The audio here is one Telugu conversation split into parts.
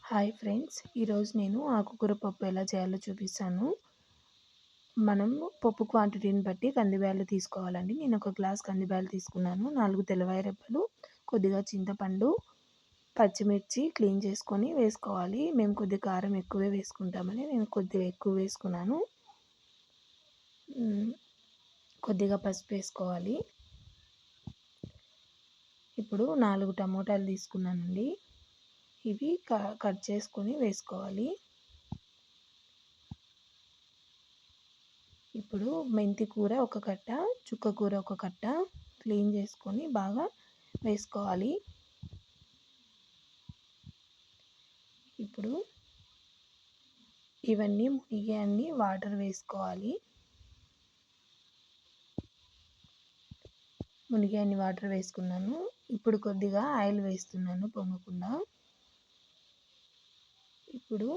హాయ్ ఫ్రెండ్స్, ఈరోజు నేను ఆకుకూర పప్పు ఎలా చేయాలో చూపిస్తాను. మనం పప్పు క్వాంటిటీని బట్టి కందిబ్యాళ్ళు తీసుకోవాలండి. నేను ఒక గ్లాస్ కందిబ్యాళ్ళు తీసుకున్నాను. 4 తెల్లవాయి రెబ్బలు, కొద్దిగా చింతపండు, పచ్చిమిర్చి క్లీన్ చేసుకొని వేసుకోవాలి. మేము కొద్దిగా కారం ఎక్కువే వేసుకుంటామని నేను కొద్దిగా ఎక్కువ వేసుకున్నాను. కొద్దిగా పసుపు వేసుకోవాలి. ఇప్పుడు 4 టమోటాలు తీసుకున్నానండి. ఇవి కట్ చేసుకొని వేసుకోవాలి. ఇప్పుడు మెంతి కూర ఒక కట్ట, చుక్క కూర ఒక కట్ట క్లీన్ చేసుకొని బాగా వేసుకోవాలి. ఇప్పుడు ఇవన్నీ మునిగే అన్ని వాటర్ వేసుకోవాలి. మునిగే అన్ని వాటర్ వేసుకున్నాను. ఇప్పుడు కొద్దిగా ఆయిల్ వేస్తున్నాను పొంగకుండా. ఇప్పుడు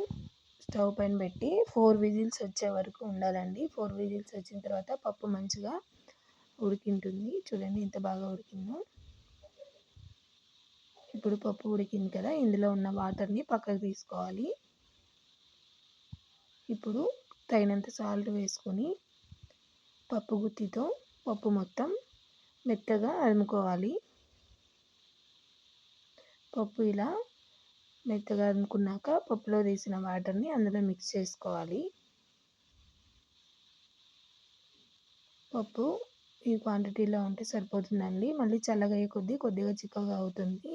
స్టవ్ పైన పెట్టి 4 విజిల్స్ వచ్చే వరకు ఉండాలండి. 4 విజిల్స్ వచ్చిన తర్వాత పప్పు మంచిగా ఉడికింటుంది. చూడండి ఎంత బాగా ఉడికిందో. ఇప్పుడు పప్పు ఉడికింది కదా, ఇందులో ఉన్న వాటర్ని పక్కకు తీసుకోవాలి. ఇప్పుడు తగినంత సాల్ట్ వేసుకొని పప్పు గుత్తితో పప్పు మొత్తం మెత్తగా అదుముకోవాలి. పప్పు ఇలా మెత్తగా అదుముకున్నాక పప్పులో తీసిన వాటర్ని అందులో మిక్స్ చేసుకోవాలి. పప్పు ఈ క్వాంటిటీలో ఉంటే సరిపోతుందండి. మళ్ళీ చల్లగయ్యే కొద్దిగా చిక్కగా అవుతుంది.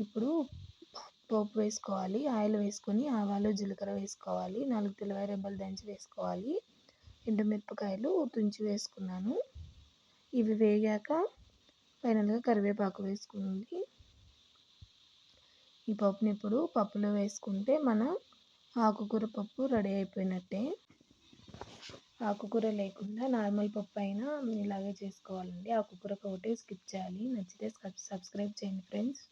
ఇప్పుడు పోపు వేసుకోవాలి. ఆయిల్ వేసుకొని ఆవాలు, జీలకర్ర వేసుకోవాలి. 4 తెల్లవాయి రెబ్బలు దంచి వేసుకోవాలి. ఎండుమిరపకాయలు తుంచి వేసుకున్నాను. ఇవి వేగాక ఫైనల్గా కరివేపాకు వేసుకోండి. ఈ పప్పుని ఇప్పుడు పప్పులో వేసుకుంటే మన ఆకుకూర పప్పు రెడీ అయిపోయినట్టే. ఆకుకూర లేకుండా నార్మల్ పప్పు అయినా ఇలాగే చేసుకోవాలండి. ఆకుకూర ఒకటే స్కిప్ చేయాలి. నచ్చితే సబ్స్క్రైబ్ చేయండి ఫ్రెండ్స్.